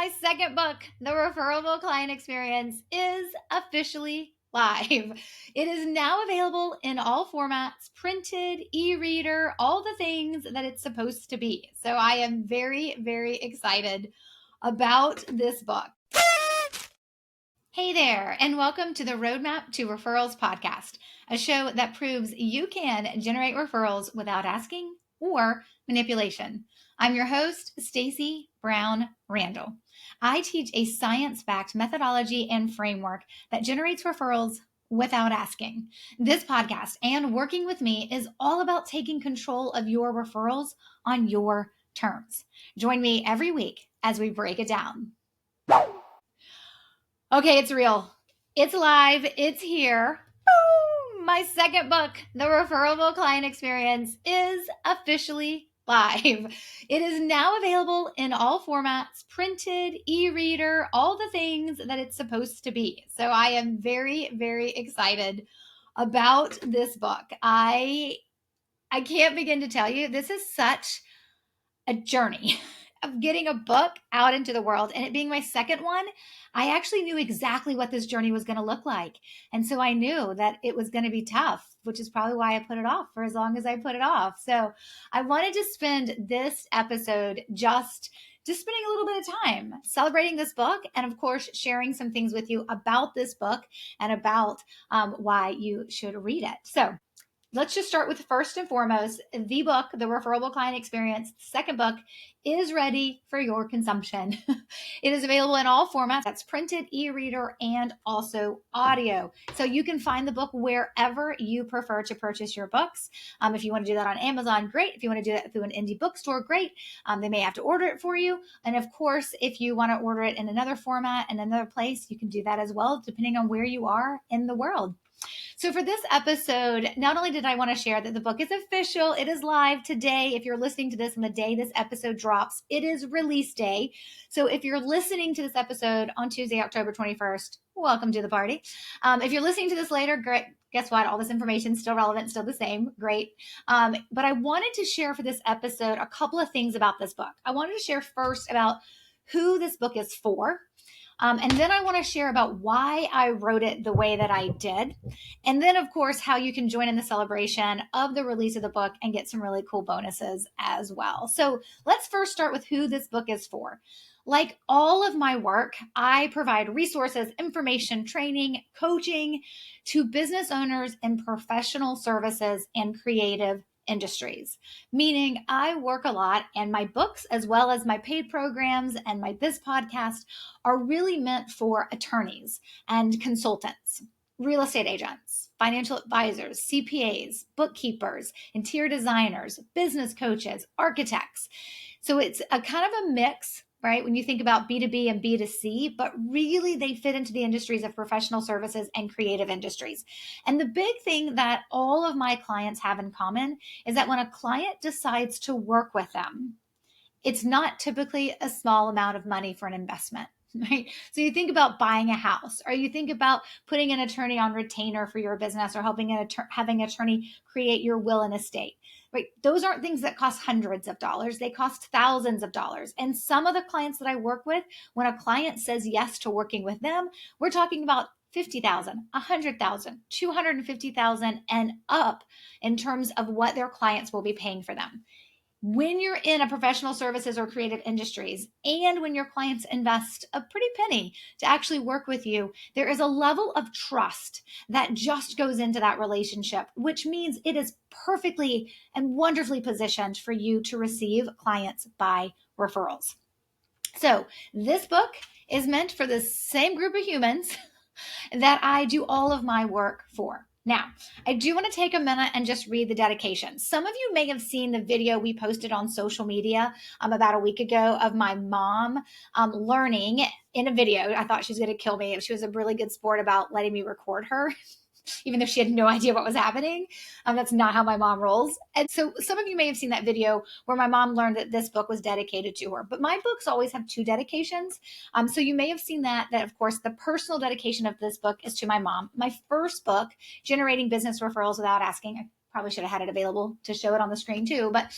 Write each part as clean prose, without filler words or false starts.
My second book, The Referable Client Experience, is officially live. It is now available in all formats, printed, e-reader, all the things that it's supposed to be. So I am very, very excited about this book. Hey there, and welcome to the Roadmap to Referrals podcast, a show that proves you can generate referrals without asking or manipulation. I'm your host, Stacey Brown Randall. I teach a science-backed methodology and framework that generates referrals without asking. This podcast and working with me is all about taking control of your referrals on your terms. Join me every week as we break it down. Okay, it's real. It's live. It's here. Boom! My second book, The Referable Client Experience, is officially live. It is now available in all formats, printed, e-reader, all the things that it's supposed to be. So I am very, very excited about this book. I can't begin to tell you, this is such a journey of getting a book out into the world, and it being my second one. I actually knew exactly what this journey was going to look like. And so I knew that it was going to be tough, which is probably why I put it off for as long as I put it off. So I wanted to spend this episode just spending a little bit of time celebrating this book, and of course, sharing some things with you about this book and about why you should read it. So let's just start with first and foremost, the book, The Referable Client Experience, second book, is ready for your consumption. It is available in all formats. That's printed, e-reader, and also audio. So you can find the book wherever you prefer to purchase your books. If you want to do that on Amazon, great. If you want to do that through an indie bookstore, great. They may have to order it for you. And of course, if you want to order it in another format and another place, you can do that as well, depending on where you are in the world. So for this episode, not only did I want to share that the book is official, it is live today. If you're listening to this on the day this episode drops, it is release day. So if you're listening to this episode on Tuesday, October 21st, welcome to the party. If you're listening to this later, great. Guess what? All this information is still relevant, still the same. Great. But I wanted to share for this episode a couple of things about this book. I wanted to share first about who this book is for. And then I want to share about why I wrote it the way that I did. And then, of course, how you can join in the celebration of the release of the book and get some really cool bonuses as well. So let's first start with who this book is for. Like all of my work, I provide resources, information, training, coaching to business owners in professional services and creative industries, meaning I work a lot, and my books, as well as my paid programs and this podcast, are really meant for attorneys and consultants, real estate agents, financial advisors, CPAs, bookkeepers, interior designers, business coaches, architects. So it's a kind of a mix, right? When you think about B2B and B2C, but really they fit into the industries of professional services and creative industries. And the big thing that all of my clients have in common is that when a client decides to work with them, it's not typically a small amount of money for an investment. Right? So you think about buying a house, or you think about putting an attorney on retainer for your business, or having an attorney create your will and estate. Right? Those aren't things that cost hundreds of dollars. They cost thousands of dollars. And some of the clients that I work with, when a client says yes to working with them, we're talking about $50,000, $100,000, $250,000 and up in terms of what their clients will be paying for them. When you're in a professional services or creative industries, and when your clients invest a pretty penny to actually work with you, there is a level of trust that just goes into that relationship, which means it is perfectly and wonderfully positioned for you to receive clients by referrals. So this book is meant for the same group of humans that I do all of my work for. Now, I do want to take a minute and just read the dedication. Some of you may have seen the video we posted on social media about a week ago of my mom learning in a video. I thought she was going to kill me. She was a really good sport about letting me record her, even though she had no idea what was happening. That's not how my mom rolls. And so some of you may have seen that video where my mom learned that this book was dedicated to her. But my books always have two dedications. So you may have seen that of course, the personal dedication of this book is to my mom. My first book, Generating Business Referrals Without Asking, Probably should have had it available to show it on the screen too. But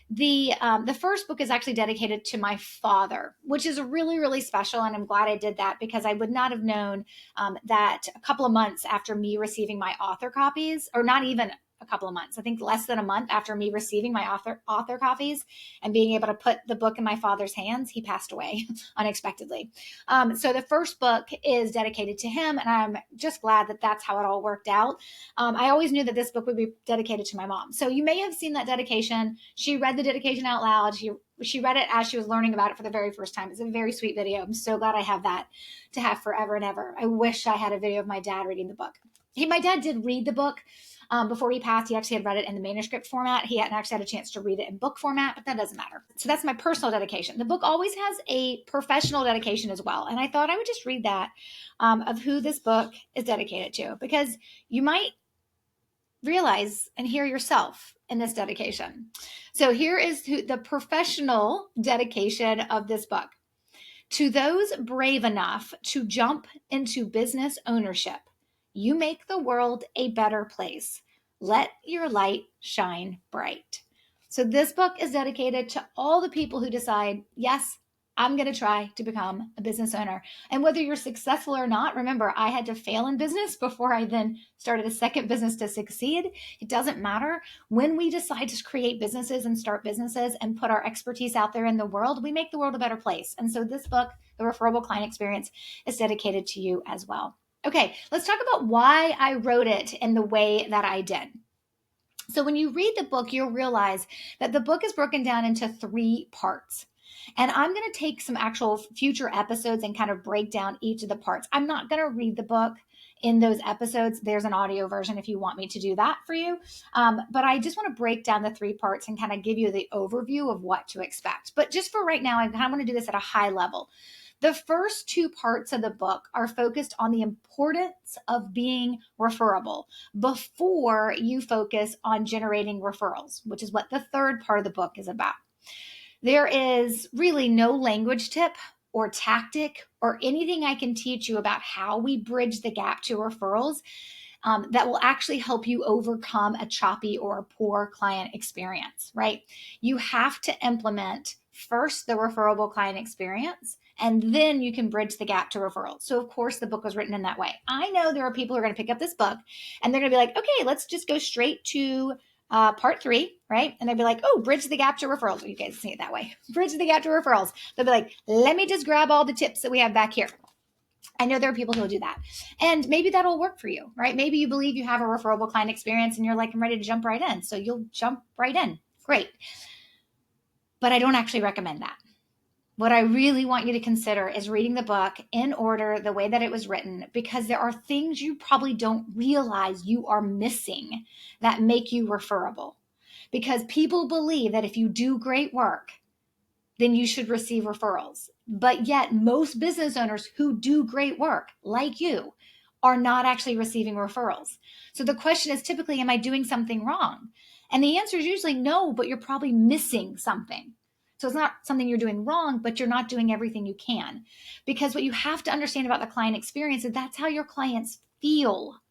the first book is actually dedicated to my father, which is really, really special. And I'm glad I did that because I would not have known that a couple of months after me receiving my author copies, or not even a couple of months, I think less than a month after me receiving my author copies and being able to put the book in my father's hands, he passed away unexpectedly. So the first book is dedicated to him, and I'm just glad that that's how it all worked out. I always knew that this book would be dedicated to my mom. So you may have seen that dedication. She read the dedication out loud. She read it as she was learning about it for the very first time. It's a very sweet video. I'm so glad I have that to have forever and ever. I wish I had a video of my dad reading the book. My dad did read the book before he passed. He actually had read it in the manuscript format. He hadn't actually had a chance to read it in book format, but that doesn't matter. So that's my personal dedication. The book always has a professional dedication as well. And I thought I would just read that of who this book is dedicated to, because you might realize and hear yourself in this dedication. So here is the professional dedication of this book. To those brave enough to jump into business ownership, you make the world a better place. Let your light shine bright. So this book is dedicated to all the people who decide, yes, I'm going to try to become a business owner. And whether you're successful or not, remember, I had to fail in business before I then started a second business to succeed. It doesn't matter. When we decide to create businesses and start businesses and put our expertise out there in the world, we make the world a better place. And so this book, The Referable Client Experience, is dedicated to you as well. Okay, let's talk about why I wrote it in the way that I did. So when you read the book, you'll realize that the book is broken down into 3 parts. And I'm going to take some actual future episodes and kind of break down each of the parts. I'm not going to read the book in those episodes. There's an audio version if you want me to do that for you. But I just want to break down the 3 parts and kind of give you the overview of what to expect. But just for right now, I kind of want to do this at a high level. The first 2 parts of the book are focused on the importance of being referable before you focus on generating referrals, which is what the third part of the book is about. There is really no language tip or tactic or anything I can teach you about how we bridge the gap to referrals that will actually help you overcome a choppy or a poor client experience, right? You have to implement first the referable client experience, and then you can bridge the gap to referrals. So of course the book was written in that way. I know there are people who are going to pick up this book and they're going to be like, okay, let's just go straight to part 3, right? And they'd be like, oh, bridge the gap to referrals. You guys see it that way. Bridge the gap to referrals. They'll be like, let me just grab all the tips that we have back here. I know there are people who will do that. And maybe that'll work for you, right? Maybe you believe you have a referable client experience and you're like, I'm ready to jump right in. So you'll jump right in. Great. But I don't actually recommend that. What I really want you to consider is reading the book in order, the way that it was written, because there are things you probably don't realize you are missing that make you referable. Because people believe that if you do great work, then you should receive referrals. But yet most business owners who do great work, like you, are not actually receiving referrals. So the question is typically, am I doing something wrong? And the answer is usually no, but you're probably missing something. So it's not something you're doing wrong, but you're not doing everything you can. Because what you have to understand about the client experience is that's how your clients feel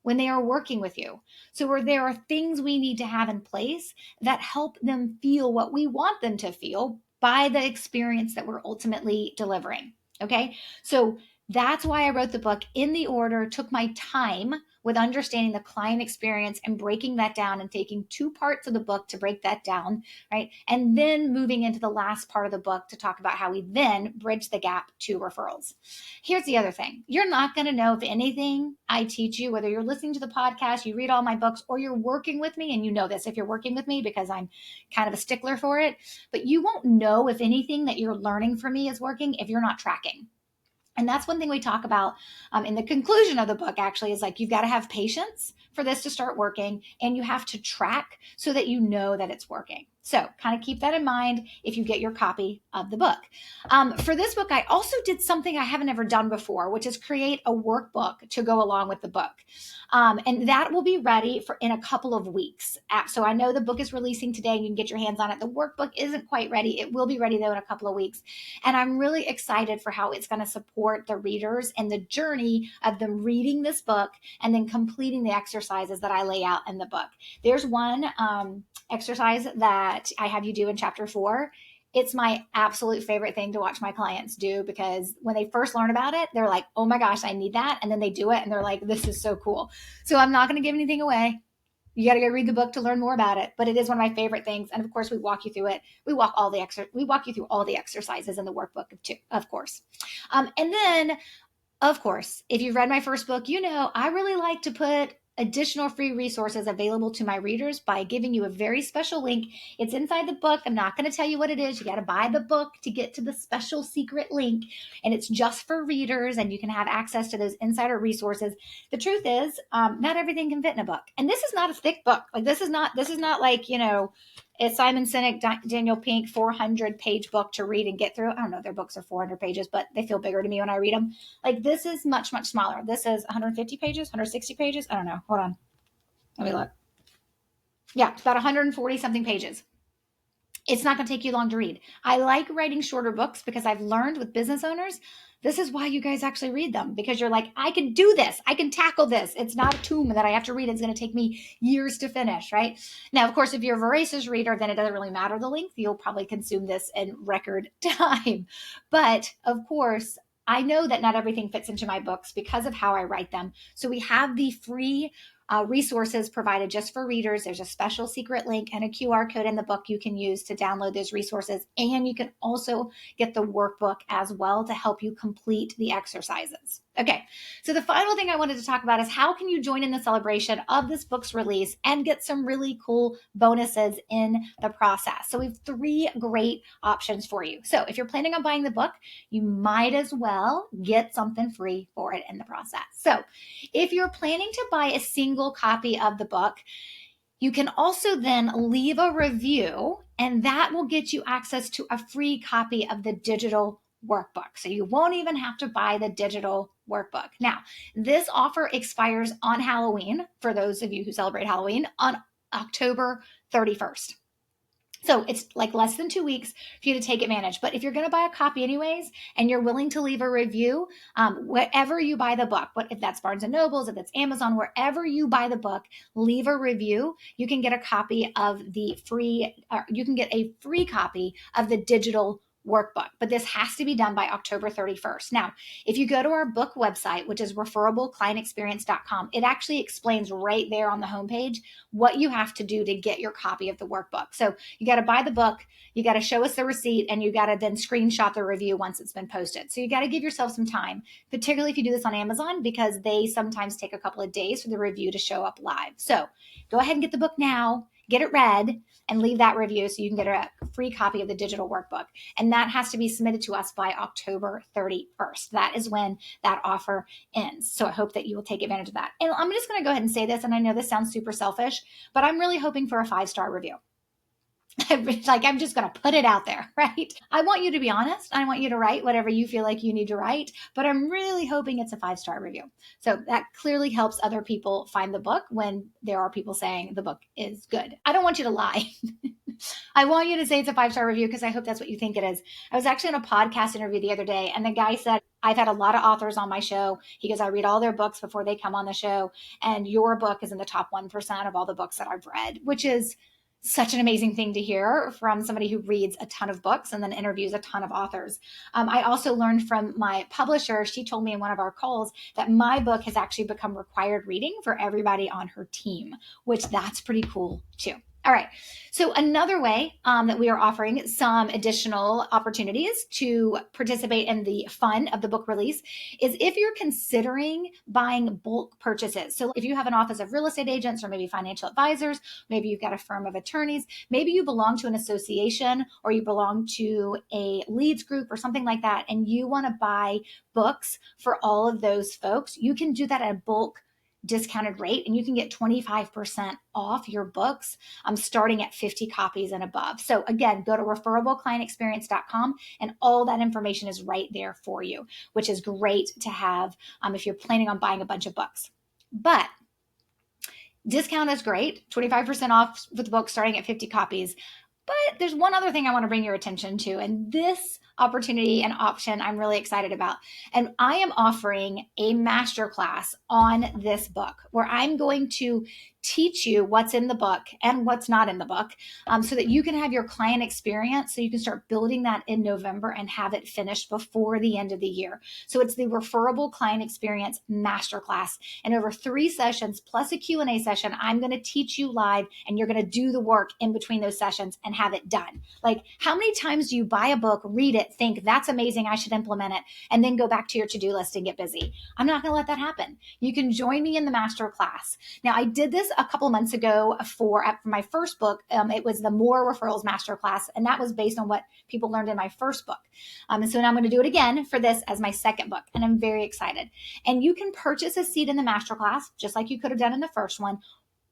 when they are working with you. So there are things we need to have in place that help them feel what we want them to feel by the experience that we're ultimately delivering. Okay. So that's why I wrote the book in the order, took my time with understanding the client experience and breaking that down and taking 2 parts of the book to break that down, right? And then moving into the last part of the book to talk about how we then bridge the gap to referrals. Here's the other thing. You're not going to know if anything I teach you, whether you're listening to the podcast, you read all my books, or you're working with me, and you know this if you're working with me because I'm kind of a stickler for it, but you won't know if anything that you're learning from me is working if you're not tracking. And that's one thing we talk about in the conclusion of the book, actually, is like, you've got to have patience for this to start working, and you have to track so that you know that it's working. So kind of keep that in mind if you get your copy of the book. For this book, I also did something I haven't ever done before, which is create a workbook to go along with the book. And that will be ready in a couple of weeks. So I know the book is releasing today and you can get your hands on it. The workbook isn't quite ready. It will be ready though in a couple of weeks. And I'm really excited for how it's going to support the readers and the journey of them reading this book and then completing the exercise exercises that I lay out in the book. There's one exercise that I have you do in chapter 4. It's my absolute favorite thing to watch my clients do, because when they first learn about it, they're like, oh my gosh, I need that. And then they do it and they're like, this is so cool. So I'm not going to give anything away. You got to go read the book to learn more about it, but it is one of my favorite things. And of course, we walk you through it. We walk you through all the exercises in the workbook too, of course. And then, of course, if you've read my first book, you know I really like to put additional free resources available to my readers by giving you a very special link. It's inside the book. I'm not going to tell you what it is. You got to buy the book to get to the special secret link, and it's just for readers, and you can have access to those insider resources. The truth is, not everything can fit in a book, and this is not a thick book. Like this is not like, you know, it's Simon Sinek, Daniel Pink, 400-page book to read and get through. I don't know if their books are 400 pages, but they feel bigger to me when I read them. Like this is much, much smaller. This is 150 pages, 160 pages. I don't know. Hold on. Let me look. Yeah, it's about 140 something pages. It's not going to take you long to read. I like writing shorter books because I've learned with business owners, this is why you guys actually read them, because you're like, I can do this. I can tackle this. It's not a tome that I have to read. It's going to take me years to finish, right? Now, of course, if you're a voracious reader, then it doesn't really matter the length. You'll probably consume this in record time. But of course, I know that not everything fits into my books because of how I write them. So we have the free resources provided just for readers. There's a special secret link and a QR code in the book you can use to download those resources. And you can also get the workbook as well to help you complete the exercises. Okay, so the final thing I wanted to talk about is how can you join in the celebration of this book's release and get some really cool bonuses in the process. So we have 3 great options for you. So if you're planning on buying the book, you might as well get something free for it in the process. So if you're planning to buy a single copy of the book, you can also then leave a review, and that will get you access to a free copy of the digital workbook. So you won't even have to buy the digital workbook. Now, this offer expires on Halloween, for those of you who celebrate Halloween, on October 31st. So it's like less than 2 weeks for you to take advantage. But if you're going to buy a copy anyways, and you're willing to leave a review, wherever you buy the book, if that's Barnes and Nobles, if it's Amazon, wherever you buy the book, leave a review. You can get a copy of the free, or you can get a free copy of the digital workbook, but this has to be done by October 31st. Now, if you go to our book website, which is referrableclientexperience.com, it actually explains right there on the homepage what you have to do to get your copy of the workbook. So you got to buy the book, you got to show us the receipt, and you got to then screenshot the review once it's been posted. So you got to give yourself some time, particularly if you do this on Amazon, because they sometimes take a couple of days for the review to show up live. So go ahead and get the book now, get it read, and leave that review so you can get a free copy of the digital workbook. And that has to be submitted to us by October 31st. That is when that offer ends. So I hope that you will take advantage of that. And I'm just going to go ahead and say this, and I know this sounds super selfish, but I'm really hoping for a 5-star review. I'm just going to put it out there, right? I want you to be honest. I want you to write whatever you feel like you need to write, but I'm really hoping it's a 5-star review. So that clearly helps other people find the book when there are people saying the book is good. I don't want you to lie. I want you to say it's a 5-star review because I hope that's what you think it is. I was actually in a podcast interview the other day, and the guy said, I've had a lot of authors on my show. He goes, I read all their books before they come on the show, and your book is in the top 1% of all the books that I've read, which is such an amazing thing to hear from somebody who reads a ton of books and then interviews a ton of authors. I also learned from my publisher, she told me in one of our calls that my book has actually become required reading for everybody on her team, which that's pretty cool too. All right. So another way that we are offering some additional opportunities to participate in the fun of the book release is if you're considering buying bulk purchases. So if you have an office of real estate agents or maybe financial advisors, maybe you've got a firm of attorneys, maybe you belong to an association or you belong to a leads group or something like that, and you want to buy books for all of those folks, you can do that at a bulk discounted rate, and you can get 25% off your books starting at 50 copies and above. So again, go to referrableclientexperience.com, and all that information is right there for you, which is great to have if you're planning on buying a bunch of books. But discount is great, 25% off with the book starting at 50 copies. But there's one other thing I want to bring your attention to, and this opportunity and option I'm really excited about. And I am offering a masterclass on this book where I'm going to teach you what's in the book and what's not in the book, so that you can have your client experience, so you can start building that in November and have it finished before the end of the year. So it's the Referable Client Experience Masterclass. And over 3 sessions plus a Q&A session, I'm going to teach you live, and you're going to do the work in between those sessions and have it done. Like, how many times do you buy a book, read it, think that's amazing, I should implement it, and then go back to your to-do list and get busy? I'm not going to let that happen. You can join me in the masterclass. Now, I did this a couple months ago for my first book. It was the More Referrals Masterclass, and that was based on what people learned in my first book. And so now I'm going to do it again for this as my second book, and I'm very excited. And you can purchase a seat in the masterclass just like you could have done in the first one,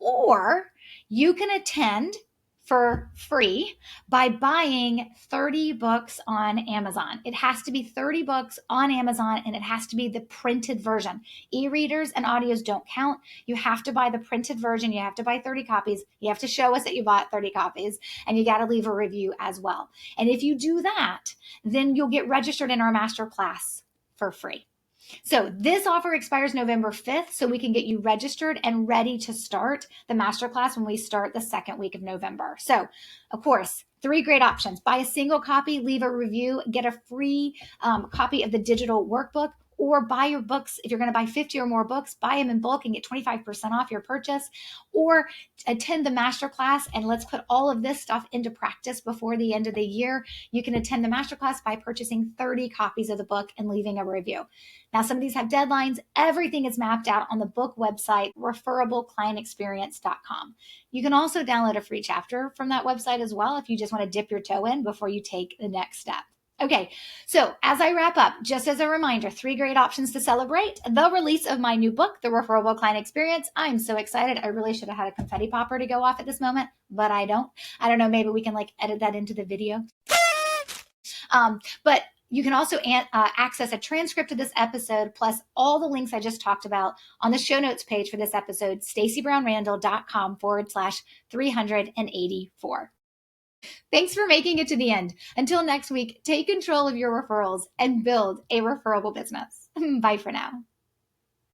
or you can attend for free by buying 30 books on Amazon. It has to be 30 books on Amazon, and it has to be the printed version. E-readers and audios don't count. You have to buy the printed version. You have to buy 30 copies. You have to show us that you bought 30 copies, and you got to leave a review as well. And if you do that, then you'll get registered in our master class for free. So this offer expires November 5th, so we can get you registered and ready to start the masterclass when we start the second week of November. So, of course, 3 great options. Buy a single copy, leave a review, get a free copy of the digital workbook, or buy your books. If you're going to buy 50 or more books, buy them in bulk and get 25% off your purchase, or attend the masterclass, and let's put all of this stuff into practice before the end of the year. You can attend the masterclass by purchasing 30 copies of the book and leaving a review. Now, some of these have deadlines. Everything is mapped out on the book website, referrableclientexperience.com. You can also download a free chapter from that website as well if you just want to dip your toe in before you take the next step. Okay, so as I wrap up, just as a reminder, 3 great options to celebrate the release of my new book, The Referable Client Experience. I'm so excited. I really should have had a confetti popper to go off at this moment, but I don't. I don't know, maybe we can edit that into the video. But you can also access a transcript of this episode, plus all the links I just talked about on the show notes page for this episode, stacybrownrandall.com/384. Thanks for making it to the end. Until next week, take control of your referrals and build a referable business. Bye for now.